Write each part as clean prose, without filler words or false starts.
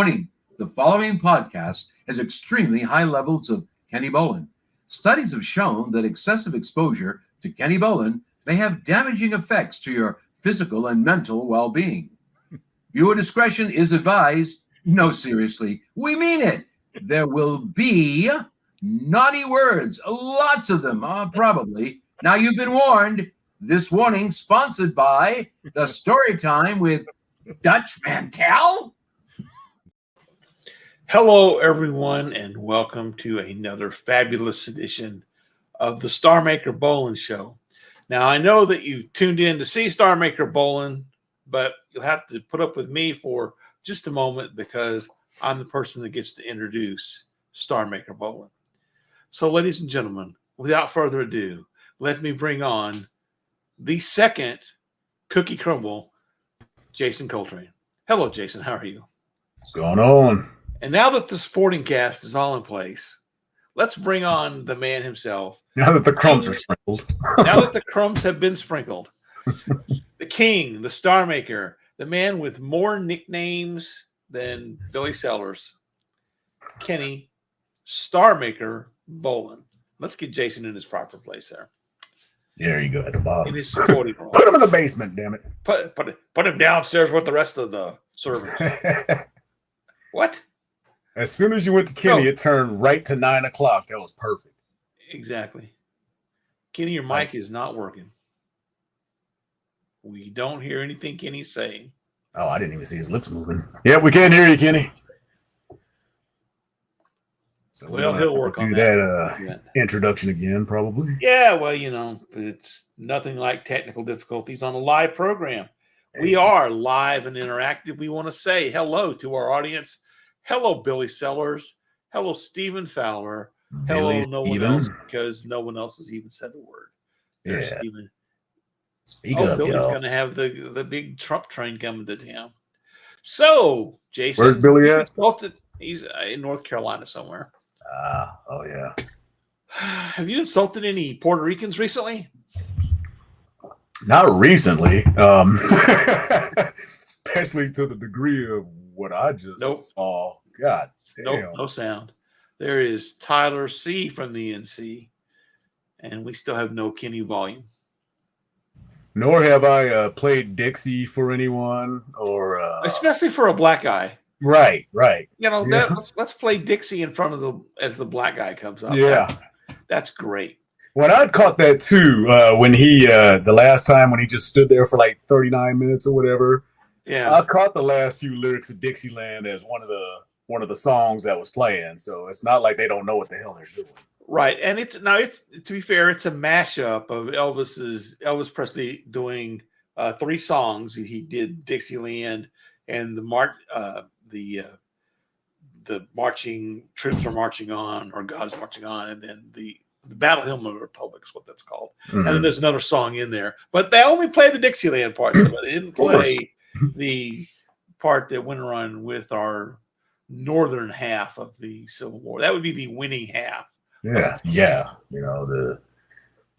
Warning, the following podcast has extremely high levels of Kenny Bolin. Studies have shown that excessive exposure to Kenny Bolin may have damaging effects to your physical and mental well-being. Viewer discretion is advised. No, seriously, we mean it. There will be naughty words, lots of them, probably. Now you've been warned. This warning sponsored by the Story Time with Dutch Mantel. Hello, everyone, and welcome to another fabulous edition of the StarMaker Bolin Show. Now, I know that you tuned in to see StarMaker Bolin, but you'll have to put up with me for just a moment because I'm the person that gets to introduce StarMaker Bolin. So, ladies and gentlemen, without further ado, let me bring on the second Cookie Crumble, Jason Coltrane. Hello, Jason. How are you? What's going on? And now that the supporting cast is all in place, let's bring on the man himself. Now that the crumbs are sprinkled. Now that the crumbs have been sprinkled. The king, the star maker, the man with more nicknames than Billy Sellers. Kenny, StarMaker Bolin. Let's get Jason in his proper place there. There you go, at the bottom. In his supporting role. Put him in the basement, damn it. Put him downstairs with the rest of the servants. What? As soon as you went to Kenny, it turned right to 9 o'clock. That was perfect. Exactly. Kenny, your mic is not working. We don't hear anything Kenny's saying. Oh, I didn't even see his lips moving. Yeah, we can't hear you, Kenny. So well, he'll work on that introduction again, probably. Yeah, well, you know, it's nothing like technical difficulties on a live program. We are live and interactive. We want to say hello to our audience. Hello, Billy Sellers. Hello, Stephen Fowler. Hello, no one else, because no one else has even said a word. There's Stephen. Speak up, Billy's going to have the big Trump train coming to town. So, Jason. Where's Billy at? He's in North Carolina somewhere. Oh, yeah. Have you insulted any Puerto Ricans recently? Not recently. Especially to the degree of what I just saw. God damn. Nope, no sound. There is Tyler C. from the NC, and we still have no Kenny volume. Nor have I played Dixie for anyone, or especially for a black guy. Right. You know, let's play Dixie in front of as the black guy comes up. Yeah, that's great. When I caught that too, when he the last time when he just stood there for like 39 minutes or whatever. Yeah, I caught the last few lyrics of Dixieland as one of the songs that was playing. So it's not like they don't know what the hell they're doing. Right, and it's to be fair, it's a mashup of Elvis Presley doing 3 songs. He did Dixieland and the marching troops are marching on, or God is marching on, and then the Battle Hymn of the Republic is what that's called. Mm-hmm. And then there's another song in there, but they only played the Dixieland part. But they didn't play the part that went around with our northern half of the Civil War. That would be the winning half. Yeah. You know, the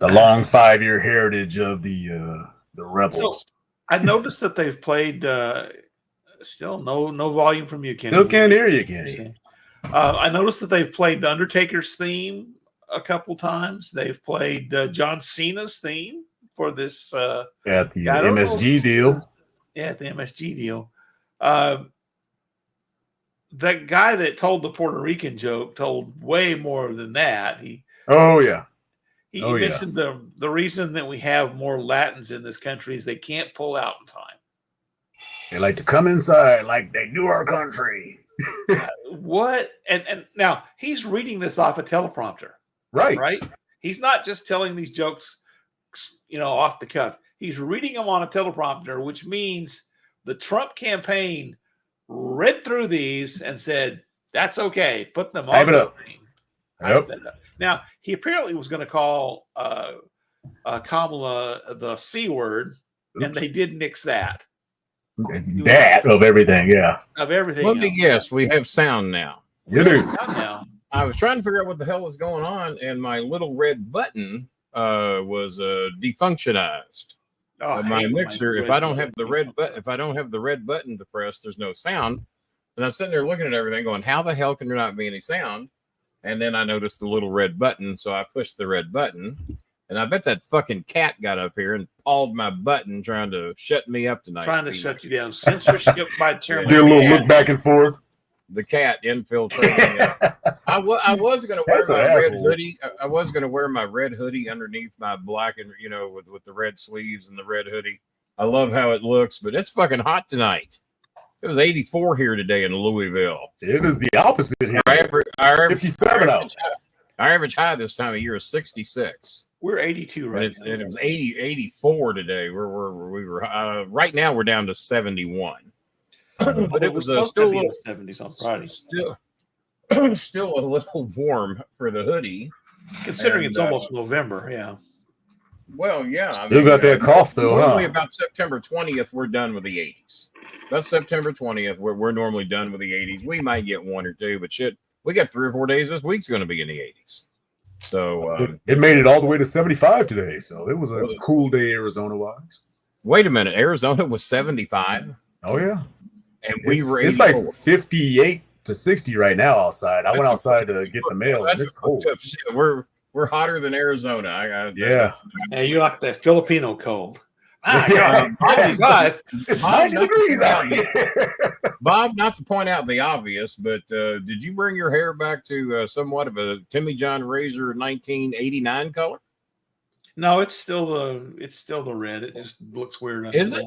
long 5-year heritage of the rebels. So I noticed that they've played still no volume from you, Kenny. Still can't hear you, Kenny. I noticed that they've played the Undertaker's theme a couple times. They've played John Cena's theme for this at the MSG deal. Yeah, at the MSG deal. That guy that told the Puerto Rican joke told way more than that. He mentioned the reason that we have more Latins in this country is they can't pull out in time. They like to come inside like they do our country. What? And now he's reading this off a teleprompter. Right. He's not just telling these jokes, off the cuff. He's reading them on a teleprompter, which means the Trump campaign read through these and said, "That's okay. Put them on the screen." Yep. Now he apparently was going to call Kamala the C word, and they did nix that. Of everything, yeah. Of everything. Let me guess. We have sound now. You do. Now. I was trying to figure out what the hell was going on, and my little red button was defunctionized. My mixer. If I don't have the red button to press, there's no sound. And I'm sitting there looking at everything going, how the hell can there not be any sound? And then I noticed the little red button. So I pushed the red button. And I bet that fucking cat got up here and pawed my button trying to shut me up tonight. Trying to shut you down. Censorship by chairman. Do a little look back and forth. The cat infiltrating. I was going to wear my red hoodie. I was going to wear my red hoodie underneath my black and, with the red sleeves and the red hoodie. I love how it looks, but it's fucking hot tonight. It was 84 here today in Louisville. It is the opposite here. Our 57 out. Our average high this time of year is 66. We're 82 right now. And it was 84 today. We were right now we're down to 71. But it was still a little 70s on Friday. Still a little warm for the hoodie, considering it's almost November. Yeah. Well, yeah. Still got that cough though. Normally about September 20th, we're done with the 80s. That's September 20th. We're normally done with the 80s. We might get one or two, but shit, we got 3 or 4 days this week's going to be in the 80s. So it made it all the way to 75 today. So it was a cool day, Arizona wise. Wait a minute, Arizona was 75. Oh yeah, and we were. It's like 58 to 60 right now outside. I went outside to get the mail. And it's cold. We're hotter than Arizona. Yeah, you're like the Filipino cold. God, 75. 90 degrees out here. Bob, not to point out the obvious, but did you bring your hair back to somewhat of a Timmy John Razor 1989 color? No, it's still the red. It just looks weird. Is it?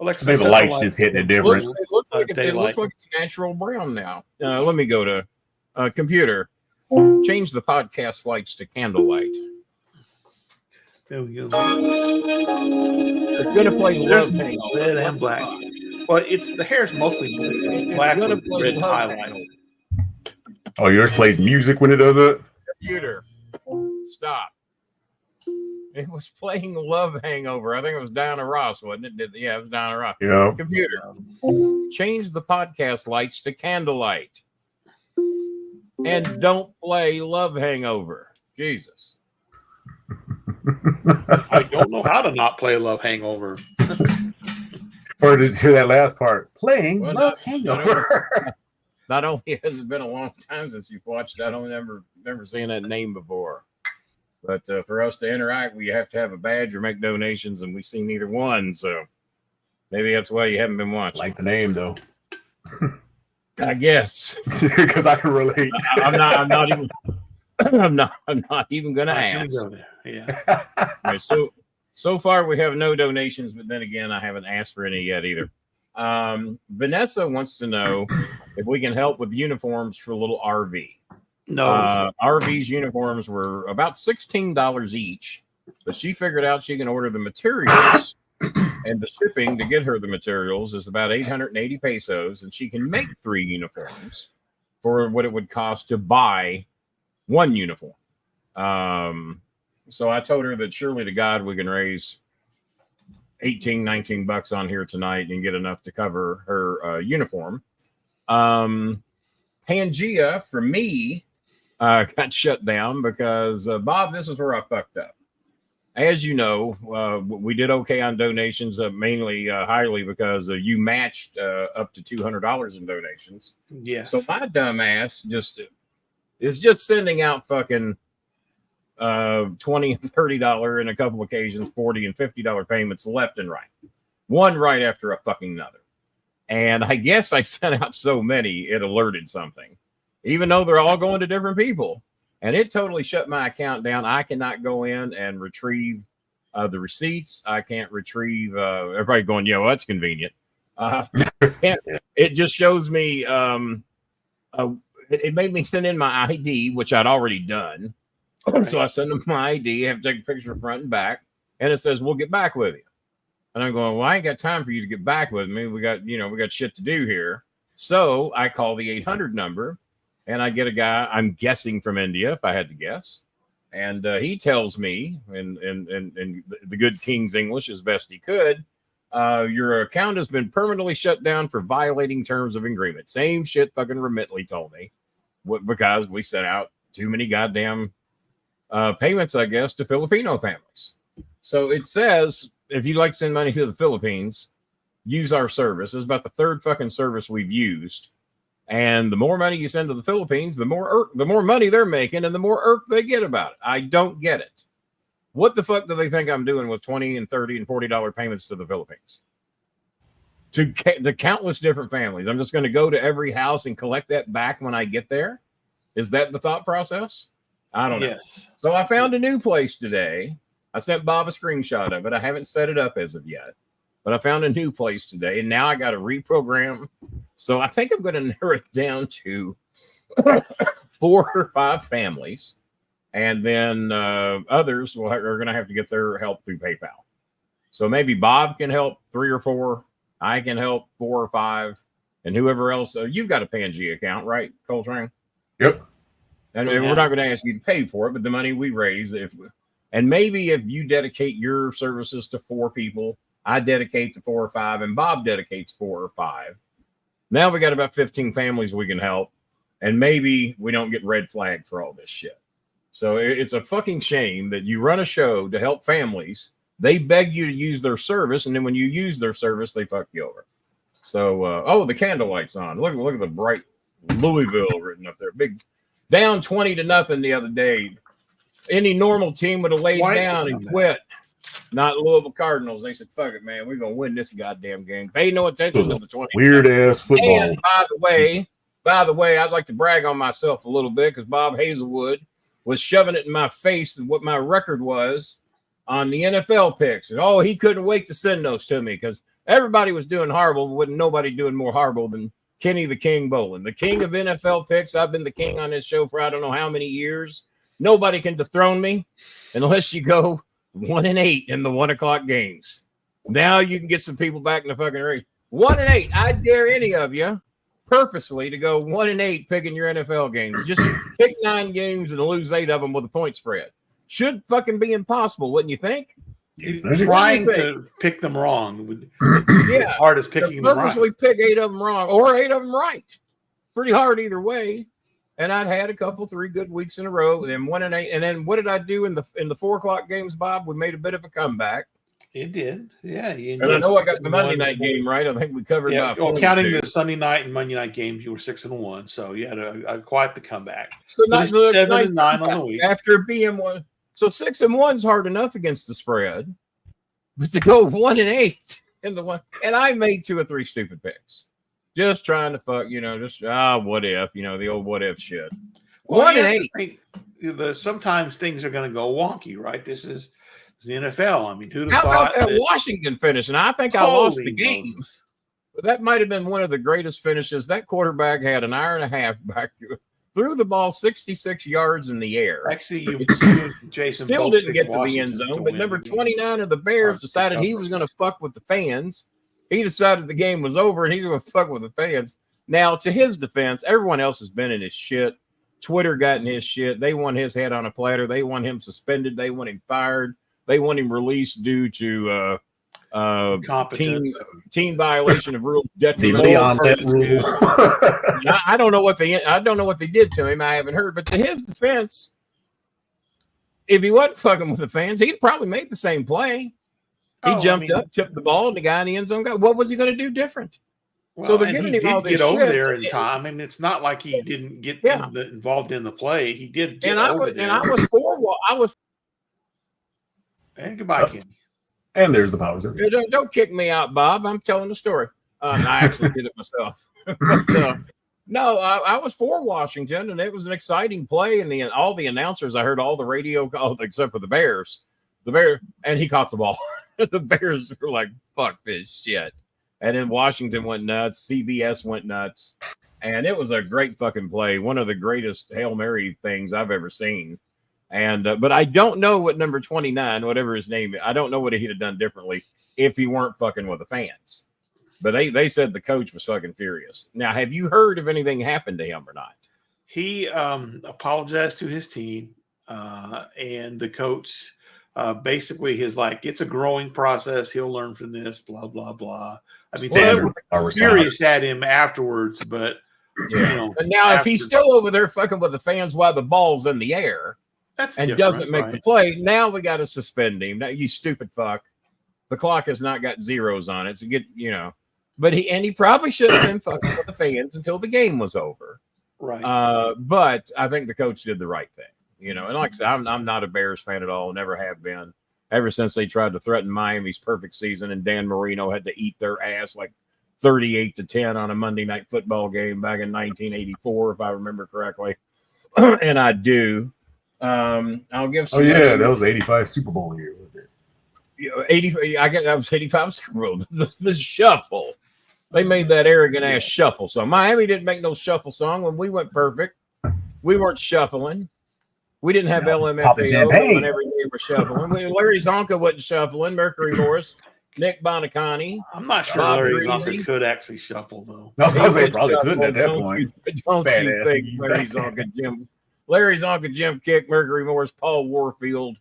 Alexa, maybe the light's just hitting it different. It looks like it's natural brown now. Let me go to computer. Change the podcast lights to candlelight. There we go. It's going to play Love Hang red and black. Well, the hair's mostly black with red highlight. Oh, yours plays music when it does it? Computer, stop. It was playing Love Hangover. I think it was Diana Ross, wasn't it? Yeah, it was Diana Ross. Yeah. Computer, change the podcast lights to candlelight. And don't play Love Hangover. Jesus. I don't know how to not play Love Hangover. Or just hear that last part. Playing Love Hangover. Not only has it been a long time since you've watched, I don't never seen that name before. But for us to interact, we have to have a badge or make donations, and we've seen neither one. So maybe that's why you haven't been watching. Like the name, though. I guess because I can relate. I'm not even gonna ask. Yeah. Right, so far we have no donations, but then again, I haven't asked for any yet either. Vanessa wants to know if we can help with uniforms for a little RV. No, RV's uniforms were about $16 each, but she figured out she can order the materials. And the shipping to get her the materials is about 880 pesos, and she can make 3 uniforms for what it would cost to buy 1 uniform. So I told her that surely to God we can raise 18, 19 bucks on here tonight and get enough to cover her uniform. Pangea for me got shut down because Bob, this is where I fucked up. As you know, we did okay on donations, mainly highly because you matched up to $200 in donations. Yeah. So my dumb ass is just sending out fucking $20 and $30 and a couple occasions $40 and $50 payments left and right, one right after a fucking another. And I guess I sent out so many it alerted something, even though they're all going to different people. And it totally shut my account down. I cannot go in and retrieve the receipts. I can't retrieve. Everybody going, yeah, well, that's convenient. It just shows me. It made me send in my ID, which I'd already done. Right. So I send them my ID. Have to take a picture front and back, and it says we'll get back with you. And I'm going, well, I ain't got time for you to get back with me. We got shit to do here. So I call the 800 number. And I get a guy, I'm guessing from India, if I had to guess. And he tells me, in the good King's English as best he could, your account has been permanently shut down for violating terms of agreement. Same shit fucking Remitly told me. Because we sent out too many goddamn payments, I guess, to Filipino families. So it says, if you'd like to send money to the Philippines, use our service. It's about the 3rd fucking service we've used. And the more money you send to the Philippines, the more money they're making and the more irk they get about it. I don't get it. What the fuck do they think I'm doing with $20 and $30 and $40 payments to the Philippines? To the countless different families. I'm just going to go to every house and collect that back when I get there. Is that the thought process? I don't know. Yes. So I found a new place today. I sent Bob a screenshot of it. I haven't set it up as of yet, but I found a new place today, and now I got to reprogram. So I think I'm going to narrow it down to 4 or 5 families, and then others are going to have to get their help through PayPal. So maybe Bob can help 3 or 4. I can help 4 or 5, and whoever else. You've got a Pangaea account, right, Coltrane? Yep. And we're not going to ask you to pay for it, but the money we raise, and maybe if you dedicate your services to 4 people, I dedicate to 4 or 5, and Bob dedicates 4 or 5. Now we got about 15 families we can help, and maybe we don't get red flagged for all this shit. So it's a fucking shame that you run a show to help families. They beg you to use their service, and then when you use their service, they fuck you over. So, the candlelight's on. Look at the bright Louisville written up there. Big down 20-0 the other day. Any normal team would have laid down and quit. Not Louisville Cardinals. They said, fuck it, man. We're going to win this goddamn game. Pay no attention to the 20. Weird ass football. And by the way, I'd like to brag on myself a little bit because Bob Hazelwood was shoving it in my face and what my record was on the NFL picks. And he couldn't wait to send those to me because everybody was doing horrible, but wasn't nobody doing more horrible than Kenny the King Bolin, the king of NFL picks. I've been the king on this show for I don't know how many years. Nobody can dethrone me unless you go 1-8 in the 1:00 games. Now you can get some people back in the fucking race. 1-8. I dare any of you purposely to go 1-8 picking your NFL games. Just pick 9 games and lose 8 of them with a point spread. Should fucking be impossible, wouldn't you think? Trying to pick them wrong would be the hardest picking them right. Purposely pick 8 of them wrong or 8 of them right. Pretty hard either way. And I'd had 3 good weeks in a row, and then 1-8. And then what did I do in the 4:00 games, Bob? We made a bit of a comeback. It did, yeah. And I know I got the Monday night game right. I think we covered. Yeah, counting the Sunday night and Monday night games, you were 6-1. So you had quite the comeback. So not 7-9 on the week after being 1. So 6-1 is hard enough against the spread, but to go 1-8 in the one, and I made 2 or 3 stupid picks, just trying to fuck, just what if, the old what if shit. 1-8. Sometimes things are going to go wonky, right? This is the NFL. I mean, who'd have thought thought that that Washington finish? And I think I lost the game. But that might have been one of the greatest finishes. That quarterback had an hour and a half back. Threw the ball 66 yards in the air. Actually, Jason still didn't get to the end zone, but number 29 of the Bears decided he was going to fuck with the fans. He decided the game was over and he's going to fuck with the fans. Now, to his defense, everyone else has been in his shit. Twitter got in his shit. They want his head on a platter. They want him suspended. They want him fired. They want him released due to team violation of rules. I don't know what they did to him. I haven't heard. But to his defense, if he wasn't fucking with the fans, he'd probably made the same play. He jumped up, tipped the ball, and the guy in the end zone got. What was he going to do different? Well, so they're giving him all this get over shit. there in time. I mean, it's not like he didn't get involved in the play. He did get over there. And I was for. And goodbye, Kenny. And there's the powers. Don't kick me out, Bob. I'm telling the story. I actually did it myself. But, no, I was for Washington, and it was an exciting play. And all the announcers, I heard all the radio calls except for the Bears. And he caught the ball. The Bears were like, "Fuck this shit." And then Washington went nuts. CBS went nuts, and it was a great fucking play. One of the greatest Hail Mary things I've ever seen. And but I don't know what number 29, whatever his name is, I don't know what he'd have done differently if he weren't fucking with the fans. But they said the coach was fucking furious. Now, have you heard if anything happened to him or not? He apologized to his team, and the coach basically is like, it's a growing process. He'll learn from this, blah, blah, blah. I mean, they were furious at him afterwards, but But now if he's still over there fucking with the fans while the ball's in the air, and doesn't make the play, now we got to suspend him. Now, you stupid fuck. The clock has not got zeros on it. So But he probably should have been fucking with the fans until the game was over. Right. But I think the coach did the right thing, you know. And like I said, I'm not a Bears fan at all, never have been. Ever since they tried to threaten Miami's perfect season and Dan Marino had to eat their ass like 38-10 on a Monday Night Football game back in 1984, if I remember correctly. And I do. I'll give some. Oh yeah, that was the '85 Super Bowl year. 80. I guess that was 85 Super Bowl. The shuffle. They made that arrogant ass shuffle song. Miami didn't make no shuffle song when we went perfect. We weren't shuffling. We didn't have LMFAO whenever they were shuffling. Larry Zonka wasn't shuffling. Mercury Morris, Nick Bonacani. I'm not sure Larry Zonka could actually shuffle though. I was gonna say probably couldn't at that point. Don't you think Larry Zonka, Jim Kick, Mercury Morris, Paul Warfield,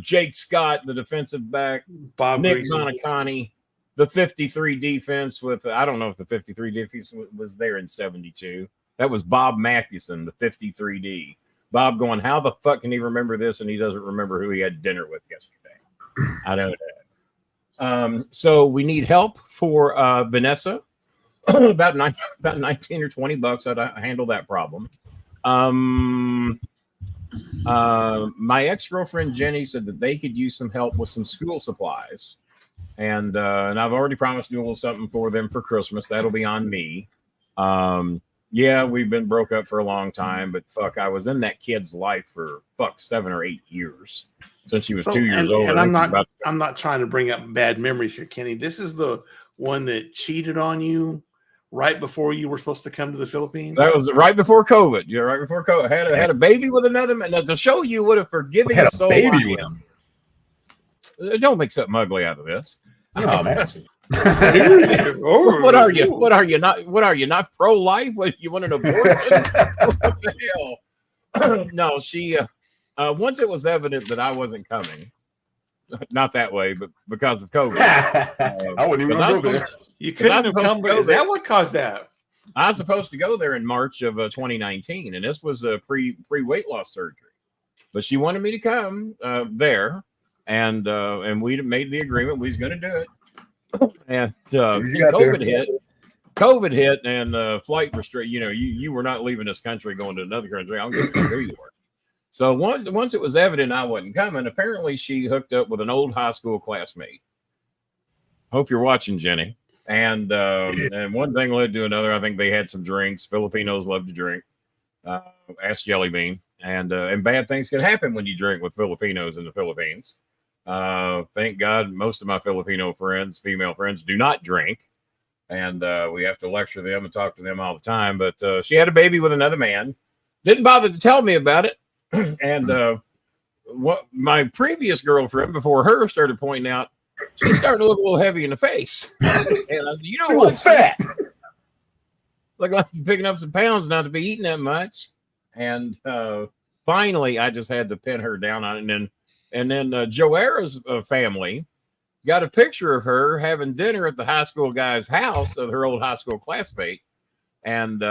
Jake Scott, the defensive back, Nick Bonacani, the 53 defense with, I don't know if the 53 defense was there in 72. That was Bob Mathewson, the 53D. Bob going, how the fuck can he remember this? And he doesn't remember who he had dinner with yesterday. I know that. So we need help for Vanessa. about 19 or 20 bucks. I'd handle that problem. My ex-girlfriend Jenny said that they could use some help with some school supplies. And I've already promised to do a little something for them for Christmas. That'll be on me. Yeah, we've been broke up for a long time, but fuck, I was in that kid's life for 7 or 8 years since she was 2 years old. And I'm not trying to bring up bad memories here, Kenny. This is the one that cheated on you right before you were supposed to come to the Philippines. That was right before COVID. Yeah, right before COVID. Had a baby with another man. Now, to show you what a forgiving soul I am. Don't make something ugly out of this. I'm asking. What are you? What are you not? What are you not pro-life? What, you want an abortion? What the hell? No, she. Once it was evident that I wasn't coming, not that way, but because of COVID, I wouldn't even remember. You couldn't have come. Is that what caused that? I was supposed to go there in March of 2019, and this was a pre weight loss surgery. But she wanted me to come there, and we made the agreement we was going to do it. And COVID hit, and flight restrict. You know, you were not leaving this country going to another country. I'm going to New York. So once it was evident I wasn't coming, apparently she hooked up with an old high school classmate. Hope you're watching, Jenny. And one thing led to another. I think they had some drinks. Filipinos love to drink. Ask Jelly Bean. And bad things can happen when you drink with Filipinos in the Philippines. Thank God most of my Filipino friends, female friends, do not drink. And we have to lecture them and talk to them all the time. But she had a baby with another man. Didn't bother to tell me about it. And what my previous girlfriend before her started pointing out, she's starting to look a little heavy in the face. And you know what? Fat. Look like you're picking up some pounds not to be eating that much. And finally, I just had to pin her down on it. And then Joara's family got a picture of her having dinner at the high school guy's house of her old high school classmate. And,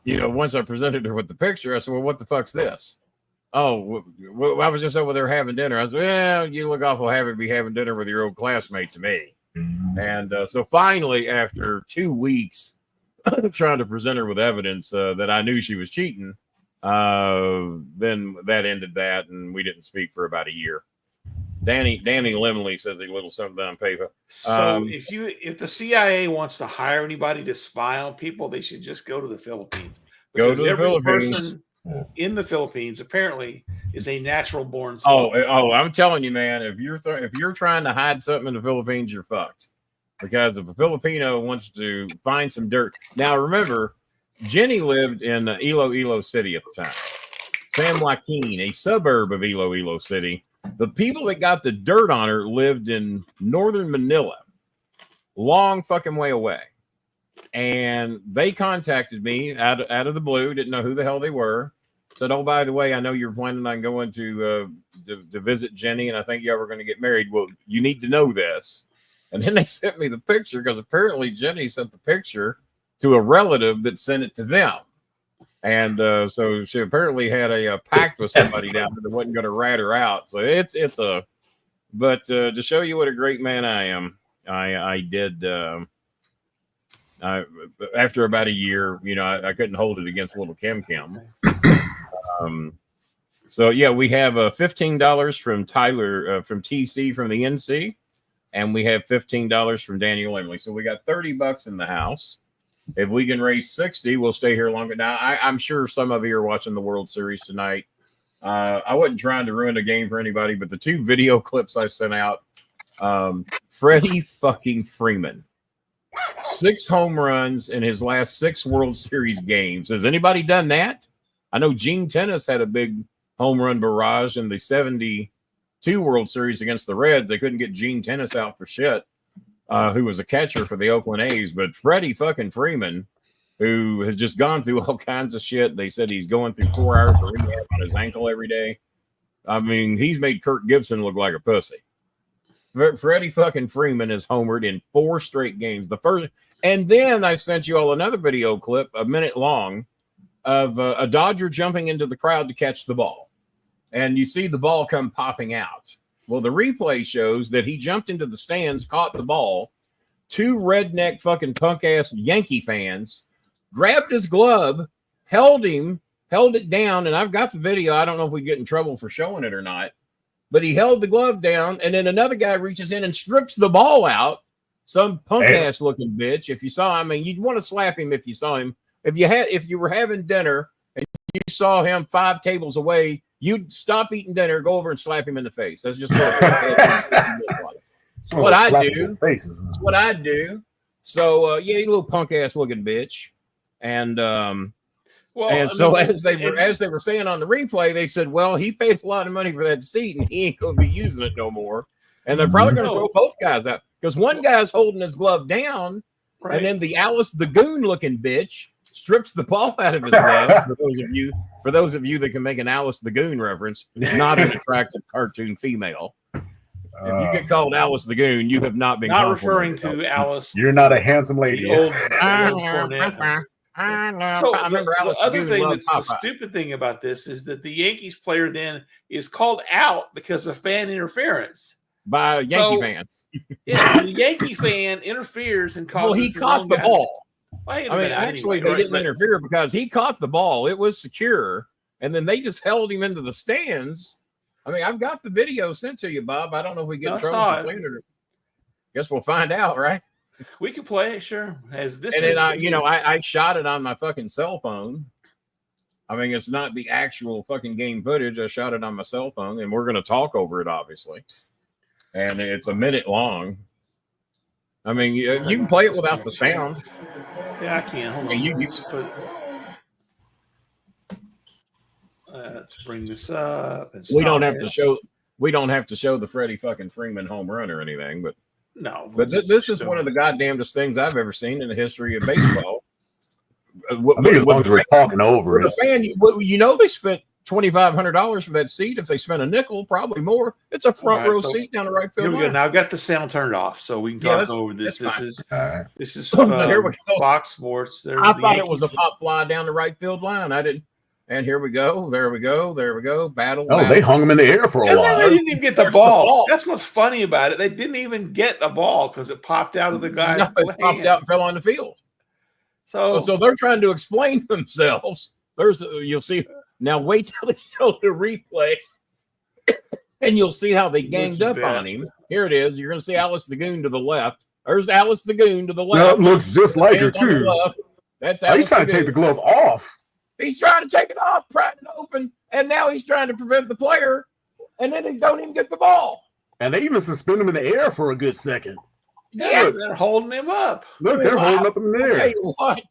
once I presented her with the picture, I said, well, what the fuck's this? Oh, I was just over there having dinner. I said, well, you look awful happy to be having dinner with your old classmate to me. And so finally, after 2 weeks trying to present her with evidence that I knew she was cheating, then that ended that, and we didn't speak for about a year. Danny Lemley says a little something on paper. So if the CIA wants to hire anybody to spy on people, they should just go to the Philippines. Go to the Philippines. Person in the Philippines apparently is a natural born spy. Oh, I'm telling you, man, if you're trying to hide something in the Philippines, you're fucked. Because if a Filipino wants to find some dirt. Now remember, Jenny lived in Iloilo City at the time. San Joaquin, a suburb of Iloilo City. The people that got the dirt on her lived in northern Manila, long fucking way away. And they contacted me out of the blue, didn't know who the hell they were. Said, oh, by the way, I know you're planning on going to visit Jenny, and I think y'all were going to get married. Well, you need to know this. And then they sent me the picture because apparently Jenny sent the picture to a relative that sent it to them. And so she apparently had a pact with somebody down there that wasn't going to rat her out. So but to show you what a great man I am, I did. After about a year, I couldn't hold it against little Kim Kim. So yeah, we have $15 from Tyler from TC from the NC, and we have $15 from Daniel Emily. So we got $30 in the house. If we can raise 60, we'll stay here longer. Now I'm sure some of you are watching the World Series tonight. I wasn't trying to ruin the game for anybody, but the 2 video clips I sent out, Freddie fucking Freeman, 6 home runs in his last 6 World Series games. Has anybody done that? I know Gene Tennis had a big home run barrage in the 72 World Series against the Reds. They couldn't get Gene Tennis out for shit, who was a catcher for the Oakland A's. But Freddie fucking Freeman, who has just gone through all kinds of shit. They said he's going through 4 hours of rehab on his ankle every day. I mean, he's made Kirk Gibson look like a pussy. Freddie fucking Freeman is homered in 4 straight games. The first, and then I sent you all another video clip, a minute long, of a Dodger jumping into the crowd to catch the ball. And you see the ball come popping out. Well, the replay shows that he jumped into the stands, caught the ball. 2 redneck fucking punk ass Yankee fans grabbed his glove, held it down, and I've got the video. I don't know if we get in trouble for showing it or not, but he held the glove down, and then another guy reaches in and strips the ball out. Some punk ass looking bitch. If you saw him, I mean, you'd want to slap him if you saw him. If you were having dinner and you saw him 5 tables away, you'd stop eating dinner, go over and slap him in the face. That's just what I do. That's what I do. So yeah, you little punk ass looking bitch. And as they were saying on the replay, they said, well, he paid a lot of money for that seat and he ain't gonna be using it no more. And they're probably gonna throw both guys out because one guy's holding his glove down, right, and then the Alice the Goon looking bitch strips the ball out of his glove. For those of you that can make an Alice the Goon reference, not an attractive cartoon female. If you get called Alice the Goon, you have not been referring to Alice. You're not a handsome lady. I remember Alice the other thing that's the stupid thing about this is that the Yankees player then is called out because of fan interference by Yankee fans. Yeah, the Yankee fan interferes and causes. Well, he caught the ball. Actually, they didn't interfere because he caught the ball. It was secure, and then they just held him into the stands. I mean, I've got the video sent to you, Bob. I don't know if we get in trouble for playing it. Guess we'll find out, right? We can play it, sure. As this, and then I shot it on my fucking cell phone. I mean, it's not the actual fucking game footage. I shot it on my cell phone, and we're going to talk over it, obviously. And it's a minute long. I mean, you can play it without the sound. Yeah, I can. Hold on. You put. Let's bring this up. We don't have to show. We don't have to show the Freddie fucking Freeman home run or anything, but no. But this is one of the goddamnedest things I've ever seen in the history of baseball. I mean, as long as we're talking over it. They spent $2,500 for that seat. If they spent a nickel, probably more. It's a front row seat down the right field. Here we go. Now I've got the sound turned off, so we can talk over this. This is here we go. Fox Sports. I thought it was a pop fly down the right field line. I didn't. And here we go. There we go. There we go. Battle. They hung him in the air for a while. They didn't even get the ball. That's what's funny about it. They didn't even get the ball because it popped out of the guy's hand. It popped out and fell on the field. So they're trying to explain themselves. You'll see. Now wait till they show the replay, and you'll see how they ganged up on him. Here it is. You're going to see Alice the Goon to the left. There's Alice the Goon to the left. That looks just like her too. That's he's trying to take the glove off. He's trying to take it off, prying it open, and now he's trying to prevent the player, and then he don't even get the ball. And they even suspend him in the air for a good second. Yeah, they're holding him up. Look, they're holding up in the air. I'll tell you what,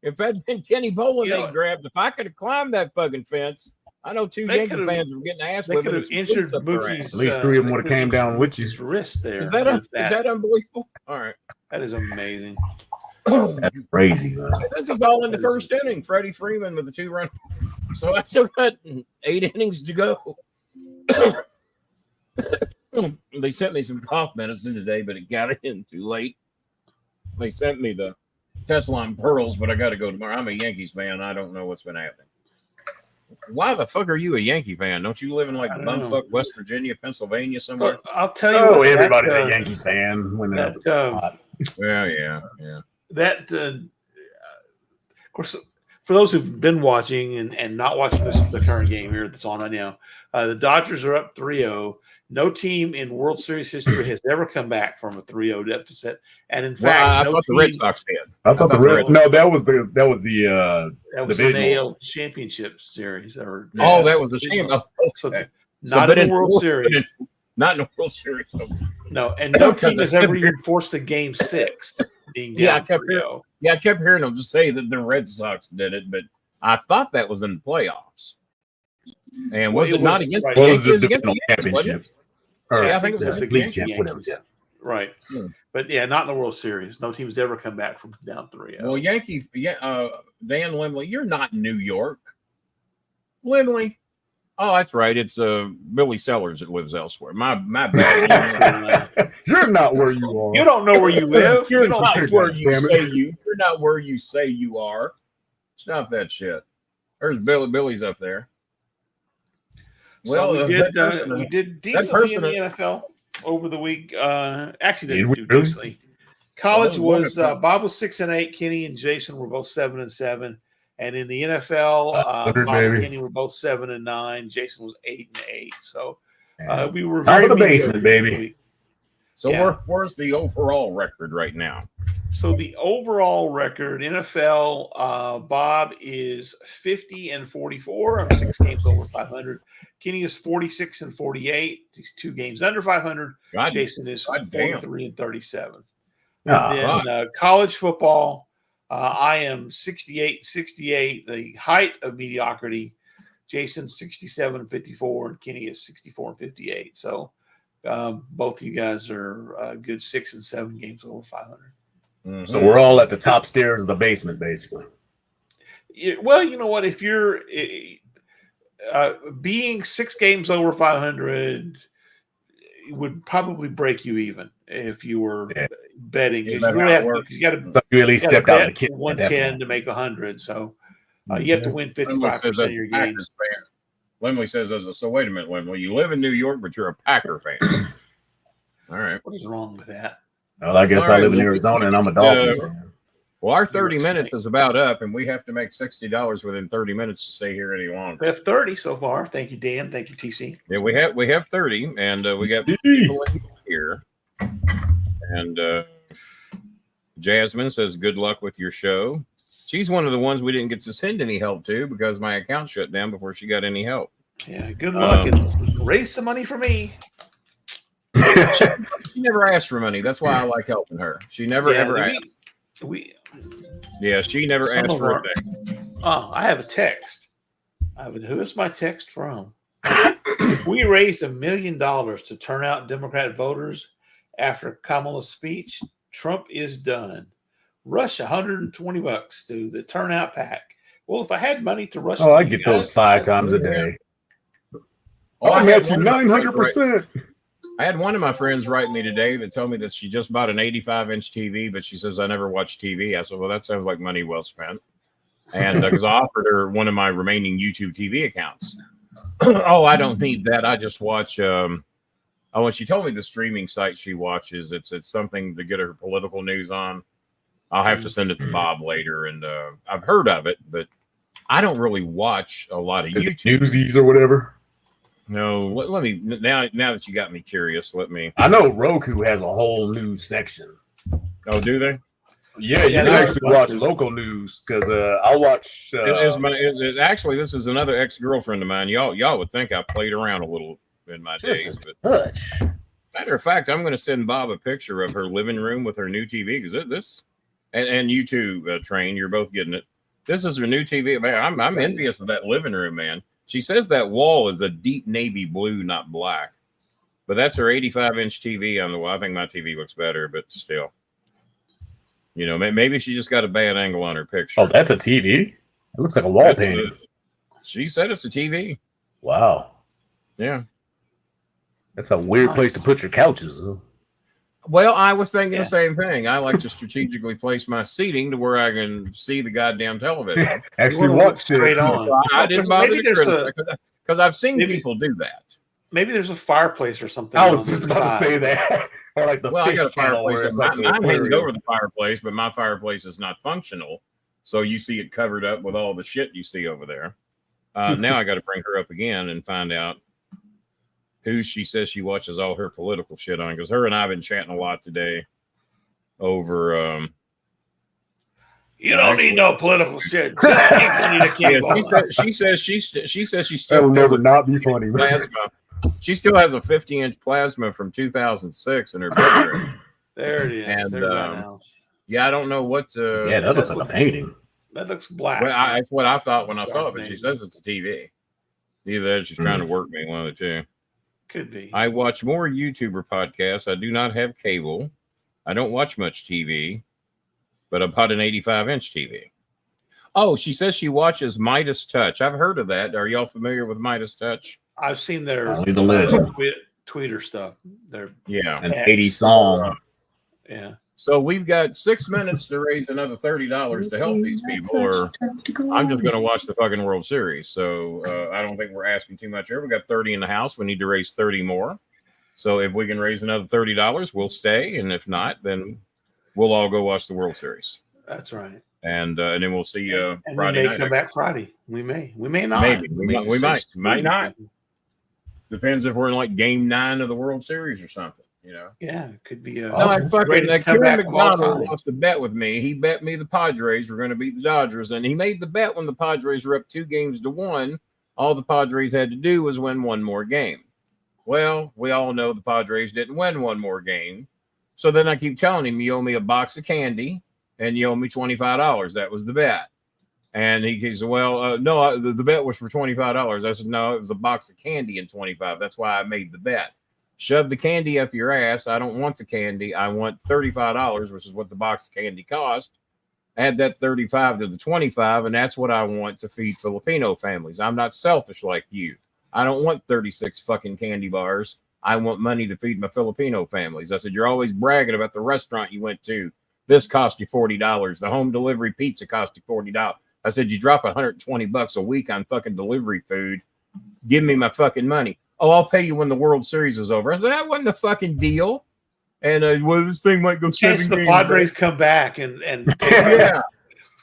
if that had been Kenny Bolin they grabbed, if I could have climbed that fucking fence, I know two Yankee fans were getting ass with could have injured Mookie's. At least 3 of them would have came down with you. Wrist there. Is that unbelievable? All right. That is amazing. That's crazy, man. This is all in the first inning. Freddie Freeman with the 2-run. So I still got 8 innings to go. They sent me some cough medicine today, but it got in too late. They sent me the Tesla and Pearls, but I got to go tomorrow. I'm a Yankees fan. I don't know what's been happening. Why the fuck are you a Yankee fan? Don't you live in like I don't know. bumfuck West Virginia, Pennsilvania somewhere? But I'll tell you Oh, what, everybody's that, a Yankees fan when they're that, hot. Well, yeah. that of course, for those who've been watching and not watching the current game here that's on right now, the Dodgers are up 3-0. No team in World Series history has ever come back from a 3-0 deficit. And in fact, I no thought team, the Red Sox did. I thought the Red. No, that was the that was divisional. an AL championship series. That was the champ. So Okay. not but in the World Series. Not in the World Series. No, and no team has ever even forced a game 6 being down I kept 3-0. I kept hearing them say that the Red Sox did it, but I thought that was in the playoffs. And was Well, it not against right. the What was the Yankees? Against divisional the Yankees, wasn't championship? it? Or Yeah, I think it was That's the the league Yankees. champ, whatever. Yeah. Right. Hmm. But yeah, not in the World Series. No team's ever come back from down 3-0. Well, Dan Limley, you're not in New York. Limley. Oh, that's right. It's Billy Sellers that lives elsewhere. My bad. You're not where you are. You don't know where you live. You're You don't not where you damn it. say you. You're not where you say you are. Stop that shit. There's Billy. Billy's up there. Well, Well, we did decently in the NFL over the week. Actually, Did didn't we do really? decently. College Well, was Bob was 6-8. Kenny and Jason were both 7-7. And in the NFL, Bob and baby. Kenny were both 7-9. Jason was 8-8. So we were Top very of the mediocre basement, this baby. week. So Yeah. where's the overall record right now? So the overall record, NFL, Bob is 50-44. I'm 6 games over 500. Kenny is 46-48. He's 2 games under 500. God, Jason is God damn. 43-37. Ah, And then college football, I am 68-68, the height of mediocrity. Jason 67-54, and Kenny is 64-58. So both of you guys are good 6 and 7 games over 500. Mhm. So we're all at the top stairs of the basement, basically. Well, you know what? If you're being 6 games over 500 would probably break you even if you were betting. Yeah, You really have to, you got So you at least stepped out of the bet kit. 110 to make 100. So you have to win 55% of your games. Limley says, so wait a minute, Limley, you live in New York, but you're a Packer fan. All right. What is wrong with that? Well, I guess All I right, live in Arizona and I'm a Dolphins fan. Well, our 30 You're a minutes snake. is about up, and we have to make $60 within 30 minutes to stay here any We longer. have 30 so far. Thank you, Dan. Thank you, TC. Yeah, we have 30, and we got people in here. And Jasmine says, good luck with your show. She's one of the ones we didn't get to send any help to because my account shut down before she got any help. Yeah, good luck and raise some money for me. She never asked for money. That's why I like helping her. She never ever asked. She never Some asked of for our- a thing. Oh, I have a text. Who is my text from? If we raised $1 million to turn out Democrat voters after Kamala's speech, Trump is done. Rush $120 to the turnout pack. Well, if I had money to rush, Oh, I get those 5 times a day. Oh, I'm I had at you one of my friends 900%. I had one of my friends write me today that told me that she just bought an 85-inch TV, but she says, I never watch TV. I said, well, that sounds like money well spent. And because I offered her one of my remaining YouTube TV accounts. Oh, I don't need that. I just watch. When she told me the streaming site she watches, it's something to get her political news on. I'll have to send it to Bob later. And I've heard of it, but I don't really watch a lot of YouTube. Newsies or whatever. No, let me now that you got me curious, let me. I know Roku has a whole news section. Oh, do they? Yeah, you Yeah, can they actually watch watch it. local news because I watch. Actually, this is another ex-girlfriend of mine. Y'all would think I played around a little in my Just days, a but touch. matter of fact, I'm going to send Bob a picture of her living room with her new TV because this, and you too, Train, you're both getting it. This is her new TV. Man, I'm envious of that living room, man. She says that wall is a deep navy blue, not black. But that's her 85-inch TV on the wall. I think my TV looks better, but still. You know, maybe she just got a bad angle on her picture. Oh, that's a TV. It looks like a wall painting. She said it's a TV. Wow, Yeah. that's a weird place to put your couches. Though. Well, I was thinking the same thing. I like to strategically place my seating to where I can see the goddamn television. Actually, watch straight on. on. I didn't bother to because I've seen people do that. Maybe there's a fireplace or something. I was just about to say that. Or like the I fish got a channel where fireplace. it's like Mine hangs over the fireplace, but my fireplace is not functional. So you see it covered up with all the shit you see over there. Now I got to bring her up again and find out who she says she watches all her political shit on, because her and I have been chatting a lot today over you don't need no political shit. Just give money to cable. she says she That still will never not be funny. plasma. She still has a 50-inch plasma from 2006 in her bedroom. There it is. And yeah, I don't know what Yeah, that looks like a painting. That looks black. Well, that's what I thought when I saw it, but she says it's a TV. Either that or she's trying to work me, one of the two. Could be. I watch more YouTuber podcasts. I do not have cable. I don't watch much TV, but I bought an 85-inch TV. Oh, she says she watches Midas Touch. I've heard of that. Are y'all familiar with Midas Touch? I've seen their Only the legend. Tweeter stuff. Their An 80 song. Yeah. So we've got 6 minutes to raise another $30 to help these people, or I'm just going to watch the fucking World Series. So I don't think we're asking too much here. We got 30 in the house. We need to raise 30 more. So if we can raise another $30, we'll stay. And if not, then we'll all go watch the World Series. That's right. And then we'll see you Friday night. We may come back Friday. We may not. Maybe. We might not. Depends if we're in like game 9 of the World Series or something. You know, yeah, it could be. Kieran McDonald lost a bet with me. He bet me the Padres were going to beat the Dodgers, and he made the bet when the Padres were up 2-1. All the Padres had to do was win one more game. Well, we all know the Padres didn't win one more game, so then I keep telling him, "You owe me a box of candy, and you owe me $25." That was the bet, and he said, "Well, no, the bet was for $25." I said, "No, it was a box of candy and $25. That's why I made the bet." Shove the candy up your ass. I don't want the candy. I want $35, which is what the box of candy cost. Add that 35 to the 25, and that's what I want to feed Filipino families. I'm not selfish like you. I don't want 36 fucking candy bars. I want money to feed my Filipino families. I said, you're always bragging about the restaurant you went to. This cost you $40. The home delivery pizza cost you $40. I said, you drop $120 a week on fucking delivery food. Give me my fucking money. Oh, I'll pay you when the World Series is over. I said, that wasn't a fucking deal. And well, this thing might go 7 games. The Padres come back and yeah.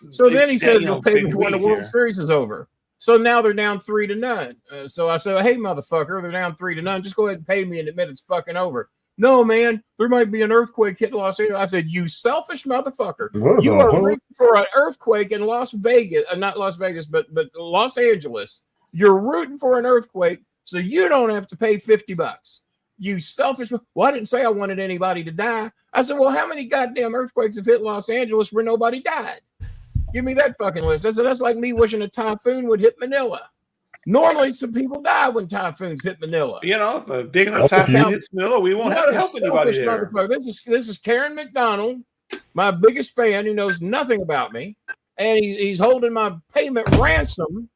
So then he said, you'll pay me when the World Series is over. So now they're down 3-0. So I said, hey, motherfucker, they're down 3-0. Just go ahead and pay me and admit it's fucking over. No, man, there might be an earthquake hitting Los Angeles. I said, you selfish motherfucker. You are rooting for an earthquake in Las Vegas, not Las Vegas, but Los Angeles. You're rooting for an earthquake. So you don't have to pay $50. You selfish. Well, I didn't say I wanted anybody to die. I said, well, how many goddamn earthquakes have hit Los Angeles where nobody died? Give me that fucking list. I said, that's like me wishing a typhoon would hit Manila. Normally, some people die when typhoons hit Manila. You know, if a big enough typhoon hits Manila, we won't have to help anybody there. This is Karen McDonald, my biggest fan who knows nothing about me. And he's holding my payment ransom.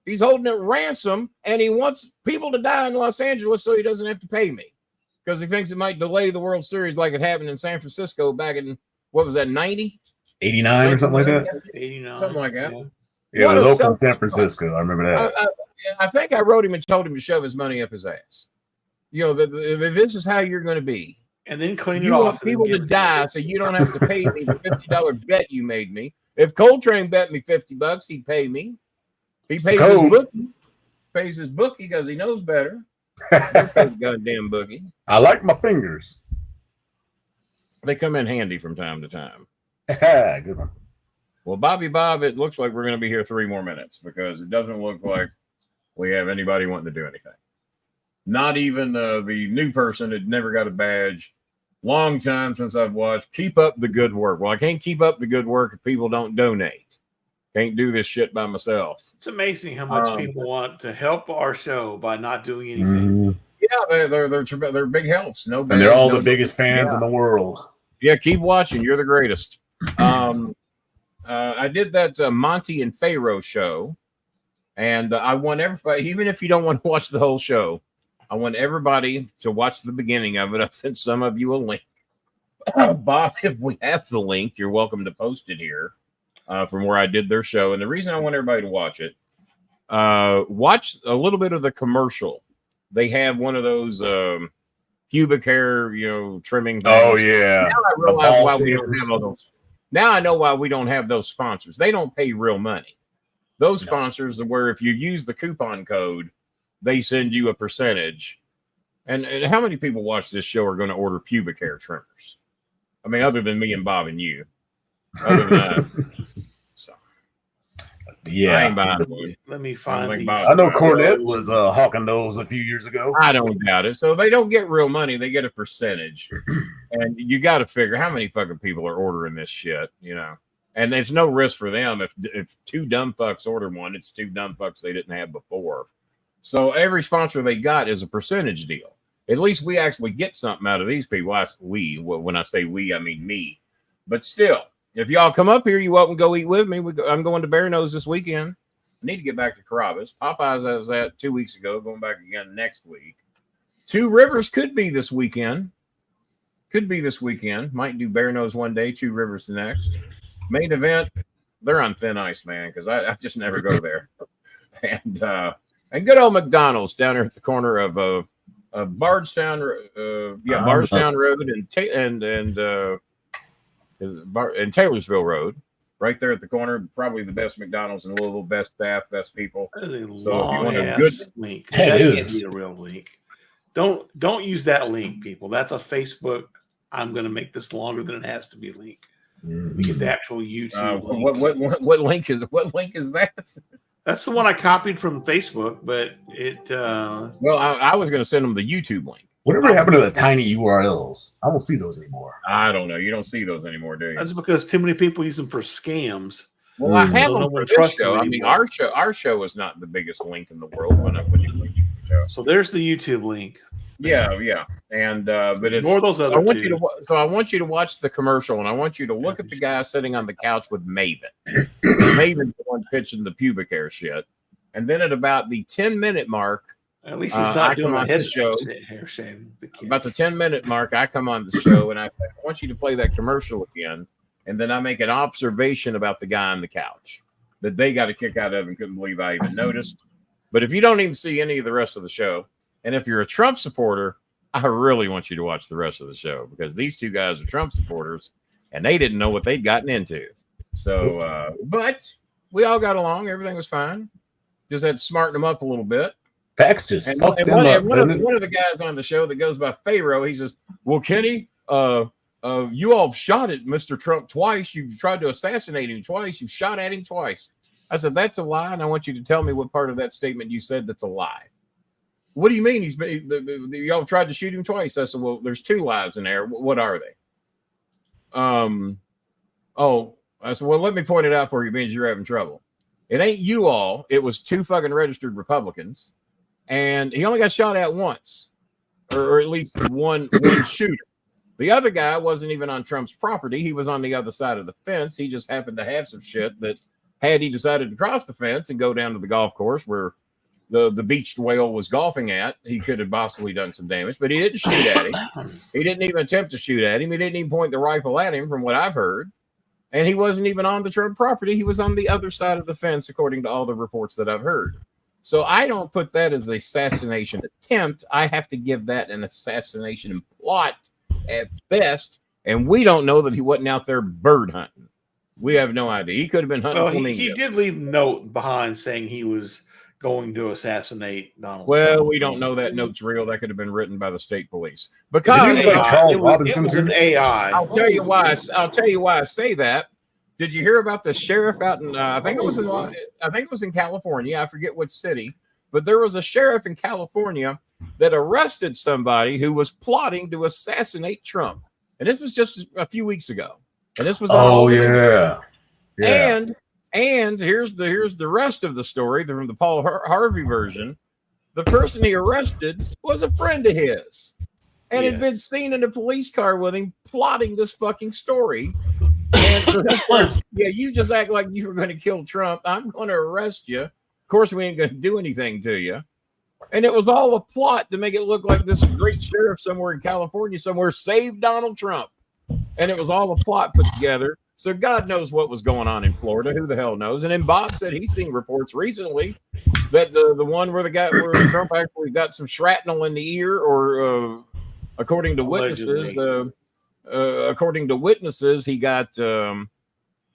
He's holding it ransom, and he wants people to die in Los Angeles so he doesn't have to pay me because he thinks it might delay the World Series like it happened in San Francisco back in, what was that, 90? 89 or something like that? 89. Something like that. Yeah, it was open in San Francisco. I remember that. I think I wrote him and told him to shove his money up his ass. You know, this is how you're going to be. And then clean it you off. Want people to die so you don't have to pay me the $50 bet you made me. If Coltrane bet me $50, he'd pay me. He pays his bookie because he knows better. Goddamn bookie. I like my fingers. They come in handy from time to time. Good one. Well, Bobby Bob, it looks like we're going to be here 3 more minutes because it doesn't look like we have anybody wanting to do anything. Not even the new person that never got a badge. Long time since I've watched. Keep up the good work. Well, I can't keep up the good work if people don't donate. Can't do this shit by myself. It's amazing how much people want to help our show by not doing anything. Yeah, they're big helps. No, and they're all the biggest fans in the world. Yeah, keep watching. You're the greatest. I did that Monty and Pharaoh show, and I want everybody, even if you don't want to watch the whole show, I want everybody to watch the beginning of it. I sent some of you a link. Bob, if we have the link, you're welcome to post it here from where I did their show. And the reason I want everybody to watch it, watch a little bit of the commercial. They have one of those pubic hair, trimming things. Oh yeah. Now I realize why we don't have all those. Now I know why we don't have those sponsors. They don't pay real money. Those sponsors are where if you use the coupon code, they send you a percentage. And how many people watch this show are going to order pubic hair trimmers? I mean, other than me and Bob and you. Other than that. So, yeah. I ain't buying one. Let me find these. I know Cornette was hawking those a few years ago. I don't doubt it. So they don't get real money. They get a percentage. And you got to figure how many fucking people are ordering this shit, And there's no risk for them. If two dumb fucks order one, it's two dumb fucks they didn't have before. So every sponsor they got is a percentage deal. At least we actually get something out of these people. When I say we, I mean me. But still, if y'all come up here, you're welcome to go eat with me. I'm going to Bear Nose this weekend. I need to get back to Carrabba's. Popeyes I was at 2 weeks ago, going back again next week. Two Rivers could be this weekend. Might do Bear Nose one day, Two Rivers the next. Main event, they're on thin ice, man, because I just never go there. And good old McDonald's down there at the corner of Bardstown, Bardstown Road and Taylorsville Road, right there at the corner. Probably the best McDonald's in Louisville, best staff, best people. That is a So if you want a long-ass good link, That that is. can't be a real link. Don't use that link, people. That's a Facebook. I'm going to make this longer than it has to be a link. We get the actual YouTube link. what link is that? That's the one I copied from Facebook, but it. Well, I was going to send them the YouTube link. Whatever happened to the tiny URLs? I don't see those anymore. I don't know. You don't see those anymore, do you? That's because too many people use them for scams. Well, I have So them no for one this trusts show. them I mean, anymore. our show is not the biggest link in the world when you link the show. So there's the YouTube link. Yeah, and but it's. Ignore those other I want two. you to. So I want you to watch the commercial, and I want you to look at the guy sitting on the couch with Maven. Maven's the one pitching the pubic hair shit, and then at about the 10-minute mark. At least he's I not doing come a on head the show. hair shaving. The kid. About the 10-minute mark, I come on the show and I want you to play that commercial again. And then I make an observation about the guy on the couch that they got a kick out of and couldn't believe I even noticed. But if you don't even see any of the rest of the show, and if you're a Trump supporter, I really want you to watch the rest of the show because these two guys are Trump supporters and they didn't know what they'd gotten into. So, but we all got along. Everything was fine. Just had to smarten them up a little bit. Facts just And fucked them one up. of the guys on the show that goes by Pharaoh, he says, "Well, Kenny, you all shot at Mr. Trump twice. You've tried to assassinate him twice. You've shot at him twice." I said, "That's a lie, and I want you to tell me what part of that statement you said that's a lie." "What do you mean? Y'all tried to shoot him twice?" I said, "Well, there's two lies in there. What are they?" I said, "Well, let me point it out for you, means you're having trouble. It ain't you all. It was two fucking registered Republicans." And he only got shot at once, or at least one shooter. The other guy wasn't even on Trump's property. He was on the other side of the fence. He just happened to have some shit that had he decided to cross the fence and go down to the golf course where the beached whale was golfing at, he could have possibly done some damage, but he didn't shoot at him. He didn't even attempt to shoot at him. He didn't even point the rifle at him from what I've heard. And he wasn't even on the Trump property. He was on the other side of the fence, according to all the reports that I've heard. So I don't put that as an assassination attempt. I have to give that an assassination plot at best. And we don't know that he wasn't out there bird hunting. We have no idea. He could have been hunting flamingos. He did leave a note behind saying he was going to assassinate Donald Well, Trump. we don't know that note's real. That could have been written by the state police. Did Because he like Charles It Robinson was an too? AI. I'll tell you why. I'll tell you why I say that. Did you hear about the sheriff out in? I think it was in California. I forget what city, but there was a sheriff in California that arrested somebody who was plotting to assassinate Trump, and this was just a few weeks ago. And this was on all the news. Yeah. And here's the rest of the story from the Paul Harvey version. The person he arrested was a friend of his, and had been seen in a police car with him plotting this fucking story. And you just act like you were going to kill Trump. I'm going to arrest you. Of course, we ain't going to do anything to you. And it was all a plot to make it look like this great sheriff somewhere in California somewhere saved Donald Trump. and it was all a plot put together. So God knows what was going on in Florida. Who the hell knows? And then Bob said he's seen reports recently that the one where where Trump actually got some shrapnel in the ear, or according to witnesses, he got the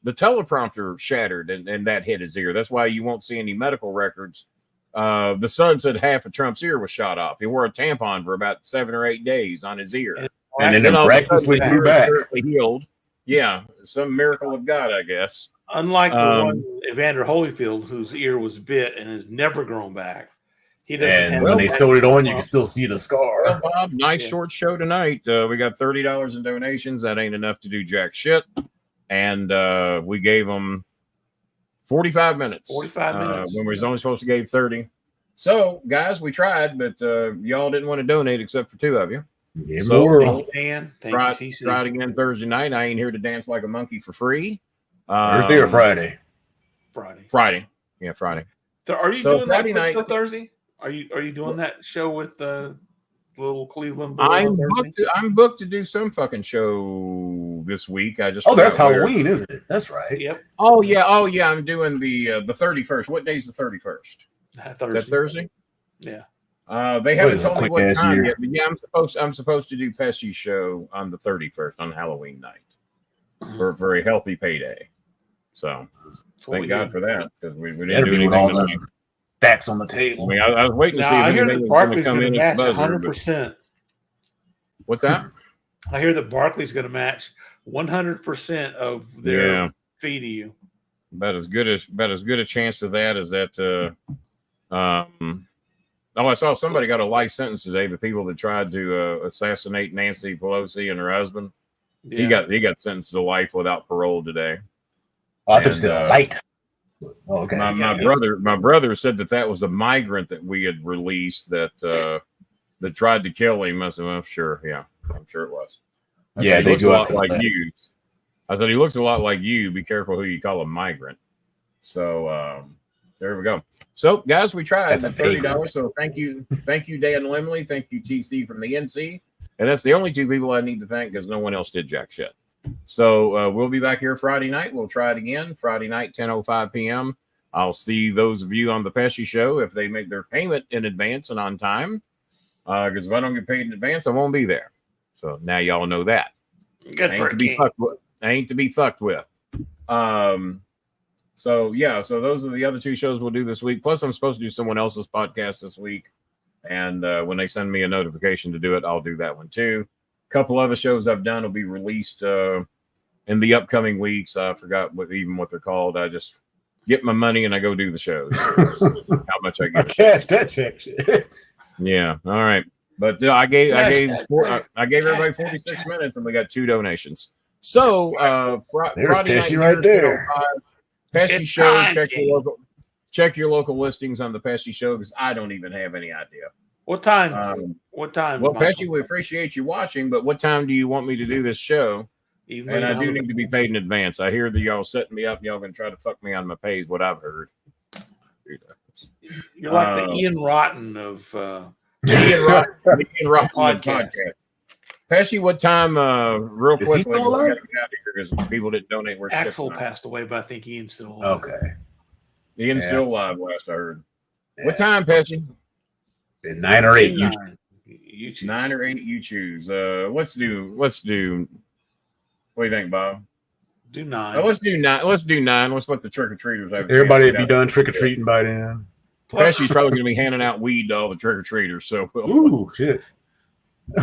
teleprompter shattered, and that hit his ear. That's why you won't see any medical records. The son said half of Trump's ear was shot off. He wore a tampon for about 7 or 8 days on his ear, and then it miraculously grew back. Healed. Yeah, some miracle of God, I guess. Unlike the one Evander Holyfield, whose ear was bit and has never grown back. He doesn't. And when they sewed it on, you can still see the scar. Well, Bob, nice short show tonight. We got $30 in donations. That ain't enough to do jack shit. And we gave them 45 minutes. 45 minutes. When we was only supposed to give 30. So, guys, we tried, but y'all didn't want to donate except for 2 of you. Yeah, so, Dan, tried again Thursday night. I ain't here to dance like a monkey for free. Thursday or Friday? Friday. Yeah, Friday. So are you doing Friday night for Thursday? Are you doing that show with the little Cleveland boy? I'm booked to do some fucking show this week. I just that's Halloween, isn't it? That's right. Yep. Oh yeah. I'm doing the 31st. What day's the 31st? Thursday. That Thursday? Yeah. They haven't told me what time yet, but yeah, I'm supposed to do Pesci's show on the 31st on Halloween night for a healthy payday. So thank God for that, because we didn't do anything tonight. Stacks on the table. I mean, I was waiting to see if anything was going to come in at the buzzer. 100%. What's that? I hear that Barkley's going to match 100% of their fee to you. About as good a chance of that as that. I saw somebody got a life sentence today. The people that tried to assassinate Nancy Pelosi and her husband, he got sentenced to life without parole today. Oh, I thought you said light. Oh, okay. My brother said that was a migrant that we had released that tried to kill him. I said, well, sure, yeah, I'm sure it was. They look a lot like you. I said he looks a lot like you. Be careful who you call a migrant. So there we go. So guys, we tried. That's $30. So thank you, Dan Limley. Thank you, TC from the NC. And that's the only 2 people I need to thank, because no one else did jack shit. So we'll be back here Friday night. We'll try it again Friday night, 10:05 p.m. I'll see those of you on the Pesci show if they make their payment in advance and on time. Because if I don't get paid in advance, I won't be there. So now y'all know that. Good for I ain't to be fucked with. So those are the other 2 shows we'll do this week. Plus, I'm supposed to do someone else's podcast this week. And when they send me a notification to do it, I'll do that one too. A couple other shows I've done will be released in the upcoming weeks. I forgot what they're called. I just get my money and I go do the shows. How much I get. Cash that check. Yeah. All right. But I gave everybody 46 minutes and we got 2 donations. So there's Friday Pesci night right there. Pesci show. Check your local listings on the Pesci show, because I don't even have any idea. What time? What time? Well, Pesci, we appreciate you watching, but what time do you want me to do this show? And I do need to be paid in advance. I hear that y'all setting me up and y'all gonna try to fuck me on my pay is what I've heard. You're like the Ian Rotten of Ian Rotten podcast. Pesci, what time? Real quick, we gotta get out of here because people didn't donate. Axel passed away, but I think Ian's still alive. Okay. Ian's still alive, last I heard. Yeah. What time, Pesci? 9 or 8. You choose. 9 or 8, you choose. Let's do. What do you think, Bob? Do 9. Let's do 9. Let's do 9. Let's let the trick or treaters have. Everybody be done trick or treating by then. Pesci's probably going to be handing out weed to all the trick or treaters. So, ooh, shit.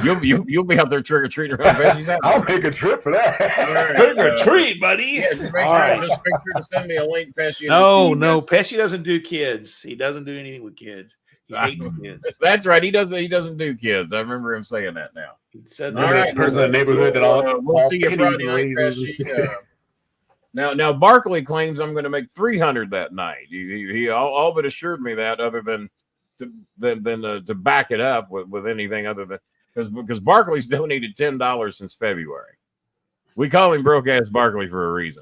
You'll be out there trick or treating around Pesci's house. I'll make a trip for that. Right, trick or treat, buddy. Yeah, just make sure to send me a link, Pesci. No, Pesci doesn't do kids. He doesn't do anything with kids. He hates kids. That's right. He doesn't do kids. I remember him saying that now. He said that. Right, person in the neighborhood that we'll see you Friday night, Pesci. Now Barkley claims I'm going to make 300 that night. He all but assured me that, other than to back it up with anything other than because Barkley's donated $10 since February. We call him broke ass Barkley for a reason.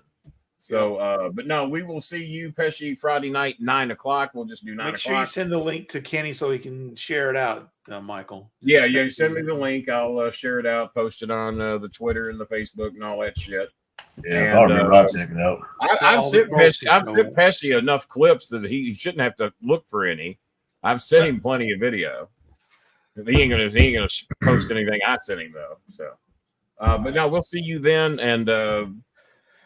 So, but no, we will see you, Pesci, Friday night, 9 o'clock. We'll just do 9 Make o'clock. sure you send the link to Kenny so he can share it out, Michael. Yeah, send me the link. I'll share it out, post it on the Twitter and the Facebook and all that shit. Yeah, if I remember, I'll check it out. I've sent Pesci enough clips that he shouldn't have to look for any. I've sent him plenty of video. He ain't gonna post anything I sent him though. So, but no, we'll see you then. And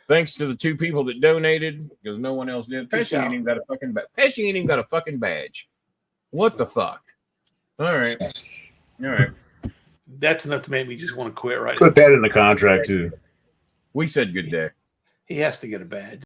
thanks to the 2 people that donated because no one else did. Pesci ain't even got a fucking badge. Pesci ain't even got a fucking badge. What the fuck? All right. That's enough to make me just want to quit right now. Put that in the contract too. We said good day. He has to get a badge.